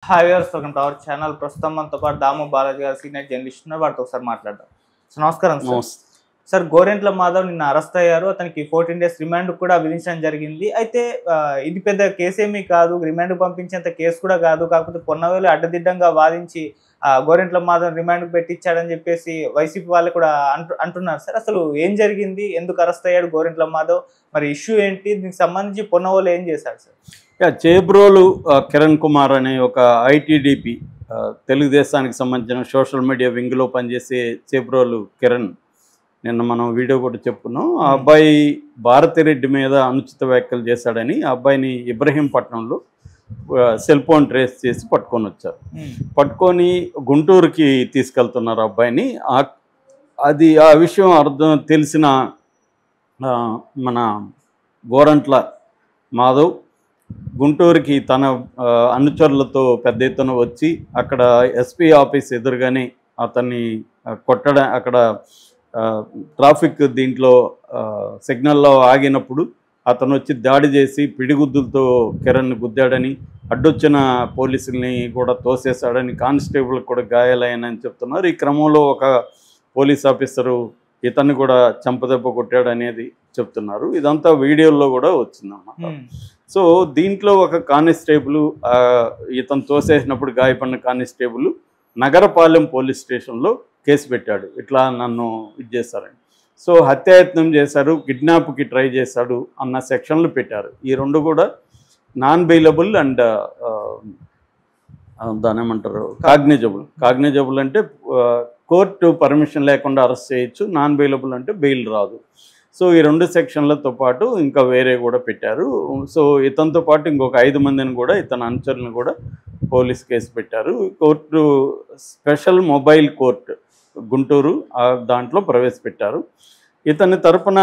Hi viewers, welcome to our channel. ప్రస్తుతం మనతో పాటు దాము బాలాజీ గారు సీనియర్ జర్నలిస్ట్ ఉన్నారు. వారితో ఒకసారి మాట్లాడదాం. సో నమస్కారం సార్. గోరెంట్ల మాధవ్ నిన్న అరెస్ట్ అయ్యారు. అతనికి 14 days రిమాండ్ కూడా విధించడం జరిగింది. అయితే ఇది పెద్ద కేసు ఏమీ కాదు, రిమాండ్ పంపించేంత కేసు కూడా కాదు. కాకపోతే పొన్నవేలు అడ్డదిడ్డంగా వాదించి గోరెంట్ల మాధవ్ రిమాండ్ పెట్టించాడని చెప్పేసి వైసీపీ వాళ్ళు కూడా అంటున్నారు సార్. అసలు ఏం జరిగింది, ఎందుకు అరెస్ట్ అయ్యాడు గోరెంట్ల మాధవ్, మరి ఇష్యూ ఏంటి, దీనికి సంబంధించి పొన్నవేలు ఏం చేశారు సార్? చేబ్రోలు కిరణ్ కుమార్ అనే ఒక ఐటీడీపీ తెలుగుదేశానికి సంబంధించిన సోషల్ మీడియా వింగ్లో పనిచేసే చేబ్రోలు కిరణ్, నిన్న మనం వీడియో కూడా చెప్పుకున్నాం. ఆ అబ్బాయి భారతిరెడ్డి మీద అనుచిత వ్యాఖ్యలు చేశాడని ఆ అబ్బాయిని ఇబ్రహీంపట్నంలో సెల్ ఫోన్ ట్రేస్ చేసి పట్టుకొని వచ్చారు. పట్టుకొని గుంటూరుకి తీసుకెళ్తున్నారు అబ్బాయిని. అది ఆ విషయం తెలిసిన మన గోరంట్ల మాధవ్ గుంటూరుకి తన అనుచరులతో పెద్ద ఎత్తున వచ్చి అక్కడ ఎస్పీ ఆఫీస్ ఎదురుగానే అతన్ని కొట్టడం, అక్కడ ట్రాఫిక్ దీంట్లో సిగ్నల్లో ఆగినప్పుడు అతను వచ్చి దాడి చేసి పిడిగుద్దులతో కిరణ్ గుద్దాడని, అడ్డొచ్చిన పోలీసుల్ని కూడా తోసేశాడని, కానిస్టేబుల్ కూడా గాయాలయ్యానని చెప్తున్నారు. ఈ క్రమంలో ఒక పోలీస్ ఆఫీసరు ఇతన్ని కూడా చంపదెబ్బ కొట్టాడు అనేది చెప్తున్నారు. ఇదంతా వీడియోల్లో కూడా వచ్చిందన్నమాట. సో దీంట్లో ఒక కానిస్టేబుల్, ఇతను తోసేసినప్పుడు గాయపడిన కానిస్టేబుల్ నగరపాలెం పోలీస్ స్టేషన్లో కేసు పెట్టాడు. ఇట్లా నన్ను ఇది చేశారని. సో హత్యాయత్నం చేశారు, కిడ్నాప్కి ట్రై చేశాడు అన్న సెక్షన్లు పెట్టారు. ఈ రెండు కూడా నాన్ బెయిలబుల్ అండ్ దాని ఏమంటారు కాగ్నిజబుల్ అంటే కోర్టు పర్మిషన్ లేకుండా అరెస్ట్ చేయొచ్చు, నాన్ బెయిలబుల్ అంటే బెయిల్ రాదు. సో ఈ రెండు సెక్షన్లతో పాటు ఇంకా వేరే కూడా పెట్టారు. సో ఇతనితో పాటు ఇంకొక 5 మందిని కూడా, ఇతని అనుచరులను కూడా పోలీస్ కేసు పెట్టారు. Court special mobile court Guntur దాంట్లో ప్రవేశపెట్టారు. ఇతని తరపున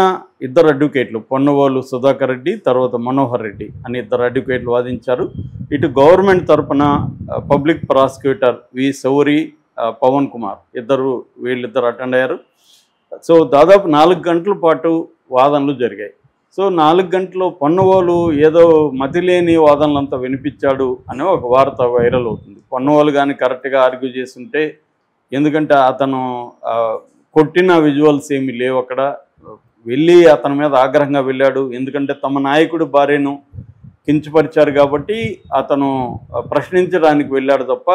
2 అడ్వకేట్లు, పొన్నవోలు సుధాకర్ రెడ్డి, తర్వాత మనోహర్ రెడ్డి అని 2 అడ్వకేట్లు వాదించారు. ఇటు గవర్నమెంట్ తరపున పబ్లిక్ ప్రాసిక్యూటర్ వి సౌరి, పవన్ కుమార్ వీళ్ళిద్దరు అటెండ్ అయ్యారు. సో దాదాపు 4 గంటల పాటు వాదనలు జరిగాయి. సో 4 గంటలు పొన్నవోలు ఏదో మతిలేని వాదనలంతా వినిపించాడు అనే ఒక వార్త వైరల్ అవుతుంది. పొన్నవోలు కానీ కరెక్ట్గా ఆర్గ్యూ చేస్తుంటే, ఎందుకంటే అతను కొట్టిన విజువల్స్ ఏమీ లేవు అక్కడ. వెళ్ళి అతని మీద ఆగ్రహంగా వెళ్ళాడు. ఎందుకంటే తమ నాయకుడు భార్యను కించపరిచారు కాబట్టి అతను ప్రశ్నించడానికి వెళ్ళాడు తప్ప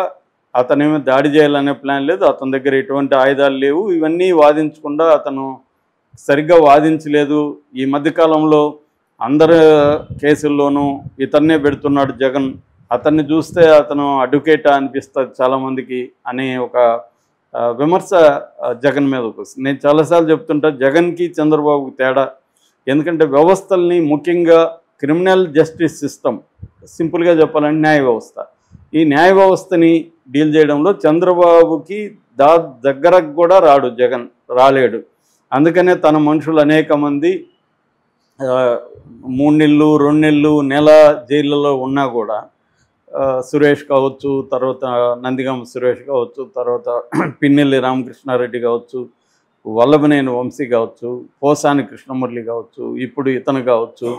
అతనేమో దాడి చేయాలనే ప్లాన్ లేదు. అతని దగ్గర ఎటువంటి ఆయుధాలు లేవు. ఇవన్నీ వాదించకుండా అతను సరిగ్గా వాదించలేదు. ఈ మధ్యకాలంలో అందరు కేసుల్లోనూ ఇతన్నే పెడుతున్నాడు జగన్, అతన్ని చూస్తే అతను అడ్వకేటా అనిపిస్తుంది చాలామందికి అనే ఒక విమర్శ జగన్ మీద వస్తుంది. నేను చాలాసార్లు చెప్తుంటా, జగన్కి చంద్రబాబుకి తేడా. ఎందుకంటే వ్యవస్థల్ని, ముఖ్యంగా క్రిమినల్ జస్టిస్ సిస్టమ్, సింపుల్గా చెప్పాలంటే న్యాయ వ్యవస్థ, ఈ న్యాయ వ్యవస్థని డీల్ చేయడంలో చంద్రబాబుకి దగ్గరకు కూడా జగన్ రాలేడు. అందుకనే తన మనుషులు అనేక మంది 3 నెలలు, 2 నెలలు, నెల జైళ్ళలో ఉన్నా కూడా, సురేష్ కావచ్చు, తర్వాత నందిగామ సురేష్ కావచ్చు, తర్వాత పిన్నెల్లి రామకృష్ణారెడ్డి కావచ్చు, వల్లభనేని వంశీ కావచ్చు, పోసాని కృష్ణమురళి కావచ్చు, ఇప్పుడు ఇతను కావచ్చు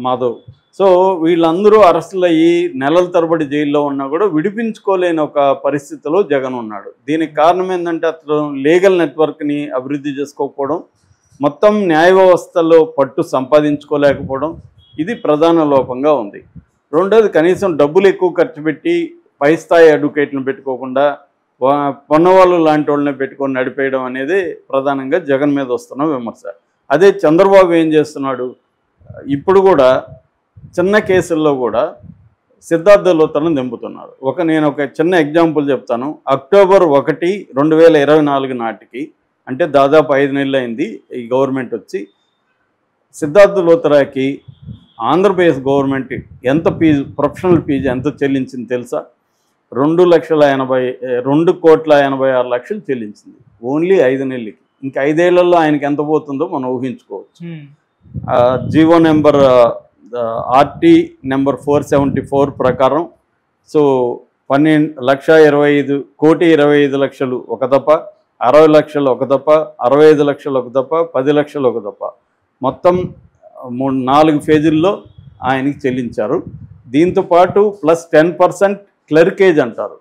మాధవ్. సో వీళ్ళందరూ అరెస్టులు అయ్యి నెలల తరబడి జైల్లో ఉన్నా కూడా విడిపించుకోలేని ఒక పరిస్థితిలో జగన్ ఉన్నాడు. దీనికి కారణం ఏంటంటే అతను లీగల్ నెట్వర్క్ని అభివృద్ధి చేసుకోకపోవడం, మొత్తం న్యాయ వ్యవస్థలో పట్టు సంపాదించుకోలేకపోవడం, ఇది ప్రధాన లోపంగా ఉంది. రెండోది, కనీసం డబ్బులు ఎక్కువ ఖర్చు పెట్టి పై స్థాయి అడ్వకేట్లను పెట్టుకోకుండా పొన్నవాళ్ళు లాంటి వాళ్ళని పెట్టుకొని నడిపేయడం అనేది ప్రధానంగా జగన్ మీద వస్తున్న విమర్శ. అదే చంద్రబాబు ఏం చేస్తున్నాడు, ఇప్పుడు కూడా చిన్న కేసుల్లో కూడా సిద్ధార్థ లోతను దింపుతున్నారు. నేను ఒక చిన్న ఎగ్జాంపుల్ చెప్తాను. అక్టోబర్ 1, 2024 నాటికి, అంటే దాదాపు 5 నెలలు అయింది ఈ గవర్నమెంట్ వచ్చి, సిద్ధార్థ లోతరాకి ఆంధ్రప్రదేశ్ గవర్నమెంట్ ఎంత ప్రొఫెషనల్ ఫీజు ఎంత చెల్లించింది తెలుసా? 2,86,00,000 చెల్లించింది ఓన్లీ 5 నెలలకి. ఇంకా 5 ఏళ్లలో ఆయనకి ఎంత పోతుందో మనం ఊహించుకోవచ్చు. జీవో నెంబర్ RT నెంబర్ 474 ప్రకారం సో 12,25,25,00,000 ఒక దప్ప, 60 లక్షలు ఒక దప్ప, 65 లక్షలు ఒక దప్ప, 10 లక్షలు ఒక దప్ప, మొత్తం 4 ఫేజుల్లో ఆయనకి చెల్లించారు. దీంతో పాటు ప్లస్ 10% క్లర్కేజ్ అంటారు,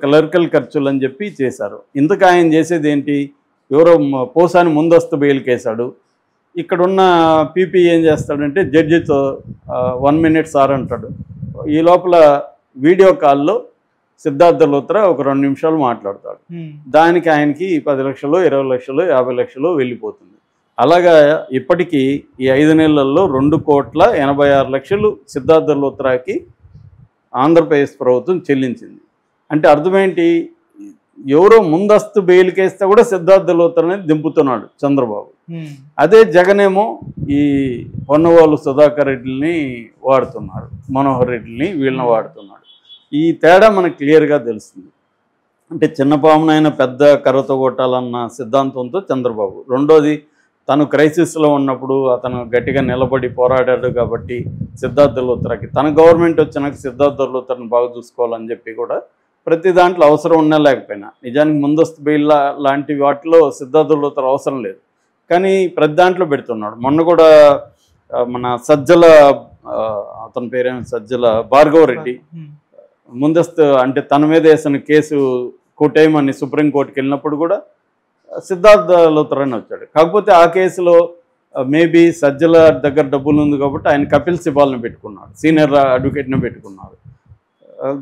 క్లర్కల్ ఖర్చులు అని చెప్పి చేశారు. ఇంతకు ఆయన చేసేది ఏంటి, ఎవరో పోసాని ముందస్తు బెయిల్కి వేశాడు. ఇక్కడున్న పీపీ ఏం చేస్తాడంటే జడ్జితో 1 minute సార్ అంటాడు. ఈ లోపల వీడియో కాల్లో సిద్ధార్థ లూత్రా ఒక 2 నిమిషాలు మాట్లాడతాడు. దానికి ఆయనకి 10 లక్షలు, 20 లక్షలు, 50 లక్షలు వెళ్ళిపోతుంది. అలాగా ఇప్పటికీ ఈ 5 నెలల్లో 2,86,00,000 సిద్ధార్థ లూత్రాకి ఆంధ్రప్రదేశ్ ప్రభుత్వం చెల్లించింది. అంటే అర్థమేంటి, ఎవరో ముందస్తు బెయిల్కి వేస్తే కూడా సిద్ధార్థ లూత్రాని దింపుతున్నాడు చంద్రబాబు. అదే జగనేమో ఈ పొన్నవాళ్ళు సుధాకర్ రెడ్డిని వాడుతున్నాడు, మనోహర్ రెడ్డిని వీళ్ళని వాడుతున్నాడు. ఈ తేడా మనకు క్లియర్గా తెలుస్తుంది. అంటే చిన్నపామునైనా పెద్ద కర్రతో కొట్టాలన్న సిద్ధాంతంతో చంద్రబాబు. రెండోది, తను క్రైసిస్లో ఉన్నప్పుడు అతను గట్టిగా నిలబడి పోరాడాడు కాబట్టి సిద్ధార్థ లూత్రాకి తన గవర్నమెంట్ వచ్చినాక సిద్ధార్థ లూత్రాని బాగా చూసుకోవాలని చెప్పి కూడా ప్రతి దాంట్లో అవసరం ఉన్నా లేకపోయినా, నిజానికి ముందస్తు బెయిల్ లాంటి వాటిలో సిద్ధార్థ లూత్రా అవసరం లేదు, కానీ ప్రతి దాంట్లో పెడుతున్నాడు. మొన్న కూడా మన సజ్జల, అతని పేరేమో సజ్జల భార్గవ రెడ్డి ముందస్తు అంటే తన మీద వేసిన కేసు కొట్టేయమని సుప్రీంకోర్టుకి వెళ్ళినప్పుడు కూడా సిద్ధార్థ లూత్రాని వచ్చాడు. కాకపోతే ఆ కేసులో మేబీ సజ్జల దగ్గర డబ్బులు ఉంది కాబట్టి ఆయన కపిల్ సిబాల్ని పెట్టుకున్నాడు, సీనియర్ అడ్వకేట్ని పెట్టుకున్నాడు.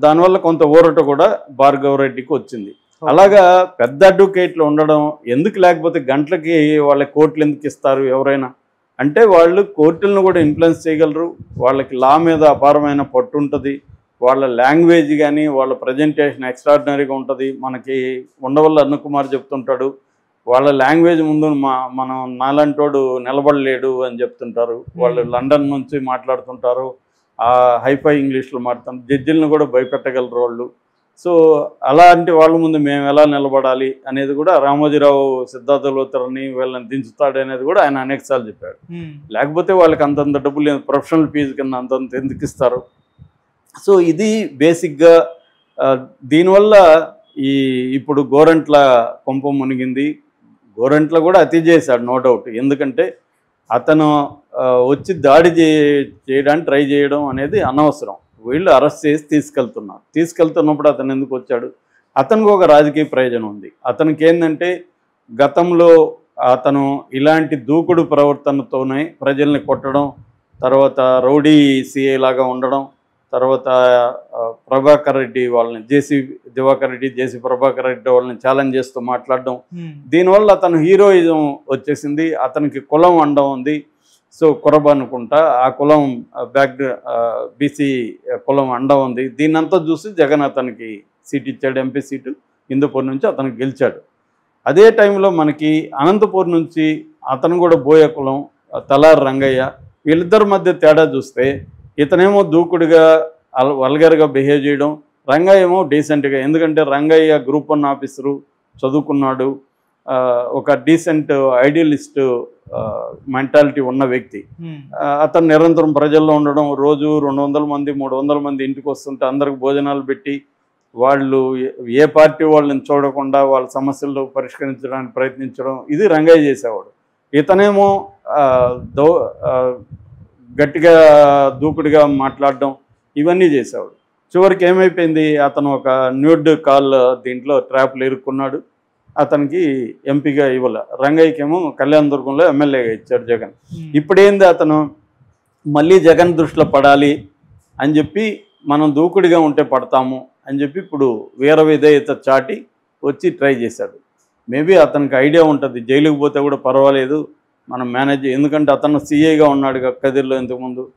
దానివల్ల కొంత ఊరట కూడా భార్గవ రెడ్డికి వచ్చింది. అలాగా పెద్ద అడ్వకేట్లు ఉండడం ఎందుకు, లేకపోతే గంటలకి వాళ్ళ కోర్టులు ఎందుకు ఇస్తారు ఎవరైనా అంటే, వాళ్ళు కోర్టులను కూడా ఇన్ఫ్లుయెన్స్ చేయగలరు, వాళ్ళకి లా మీద అపారమైన పట్టు ఉంటుంది, వాళ్ళ లాంగ్వేజ్ కానీ వాళ్ళ ప్రజెంటేషన్ ఎక్స్ట్రాడినరీగా ఉంటుంది. మనకి ఉండవల్లి అరుణ్ కుమార్ చెప్తుంటాడు, వాళ్ళ లాంగ్వేజ్ ముందు మనం నాలంటోడు నిలబడలేడు అని చెప్తుంటారు. వాళ్ళు లండన్ నుంచి మాట్లాడుతుంటారు, ఆ హైఫై ఇంగ్లీష్లో మాట్లాడుతారు, జడ్జిలను కూడా భయపెట్టగలరు వాళ్ళు. సో అలాంటి వాళ్ళ ముందు మేము ఎలా నిలబడాలి అనేది కూడా రామోజీరావు సిద్ధార్థ లూత్రాని వీళ్ళని దించుతాడు అనేది కూడా ఆయన అనేకసార్లు చెప్పాడు. లేకపోతే వాళ్ళకి అంతంత డబ్బులు ప్రొఫెషనల్ ఫీజు కింద అంతంత ఎందుకు ఇస్తారు. సో ఇది బేసిక్గా దీనివల్ల ఇప్పుడు గోరంట్ల కొంప మునిగింది. గోరంట్ల కూడా అతి చేశాడు నో డౌట్, ఎందుకంటే అతను వచ్చి దాడి చేయడానికి ట్రై చేయడం అనేది అనవసరం. వీళ్ళు అరెస్ట్ చేసి తీసుకెళ్తున్నప్పుడు అతను ఎందుకు వచ్చాడు, అతనికి ఒక రాజకీయ ప్రయోజనం ఉంది. అతనికి ఏంటంటే గతంలో అతను ఇలాంటి దూకుడు ప్రవర్తనతోనే ప్రజల్ని కొట్టడం, తర్వాత రౌడీ సిఐ లాగా ఉండడం, తర్వాత ప్రభాకర్ రెడ్డి వాళ్ళని జేసీ ప్రభాకర్ రెడ్డి వాళ్ళని ఛాలెంజ్ చేస్తూ మాట్లాడడం, దీనివల్ల అతను హీరోయిజం వచ్చేసింది. అతనికి కులం అండం ఉంది, సో కురబ అనుకుంటా ఆ కులం బీసీ కులం అండ ఉంది. దీన్నంతా చూసి జగన్ అతనికి సీట్ ఇచ్చాడు, ఎంపీ సీటు హిందూపూర్ నుంచి అతనికి గెలిచాడు. అదే టైంలో మనకి అనంతపూర్ నుంచి అతను కూడా బోయ కులం తలారి రంగయ్య, వీళ్ళిద్దరి మధ్య తేడా చూస్తే ఇతనేమో దూకుడుగా వల్గర్గా బిహేవ్ చేయడం, రంగయ్య ఏమో డీసెంట్గా, ఎందుకంటే రంగయ్య గ్రూప్ 1 ఆఫీసరు, చదువుకున్నాడు, ఒక డీసెంట్ ఐడియలిస్ట్ మెంటాలిటీ ఉన్న వ్యక్తి. అతను నిరంతరం ప్రజల్లో ఉండడం, రోజు 200 మంది 300 మంది ఇంటికి వస్తుంటే అందరికి భోజనాలు పెట్టి వాళ్ళు ఏ పార్టీ వాళ్ళని చూడకుండా వాళ్ళ సమస్యలు పరిష్కరించడానికి ప్రయత్నించడం, ఇది రంగయ్య చేసేవాడు. ఇతనేమో గట్టిగా దూకుడుగా మాట్లాడడం, ఇవన్నీ చేసేవాడు. చివరికి ఏమైపోయింది, అతను ఒక న్యూడ్ కాల్ దీంట్లో ట్రాప్లు ఇరుక్కున్నాడు, అతనికి ఎంపీగా ఇవ్వాల. రంగయ్యకేమో కళ్యాణదుర్గంలో ఎమ్మెల్యేగా ఇచ్చాడు జగన్. ఇప్పుడేంది, అతను మళ్ళీ జగన్ దృష్టిలో పడాలి అని చెప్పి మనం దూకుడిగా ఉంటే పడతాము అని చెప్పి ఇప్పుడు వీర విధేయత చాటి వచ్చి ట్రై చేశాడు. మేబీ అతనికి ఐడియా ఉంటుంది, జైలుకి పోతే కూడా పర్వాలేదు మనం మేనేజ్, ఎందుకంటే అతను సీఏగా ఉన్నాడు కదిరిలో ఇంతకుముందు.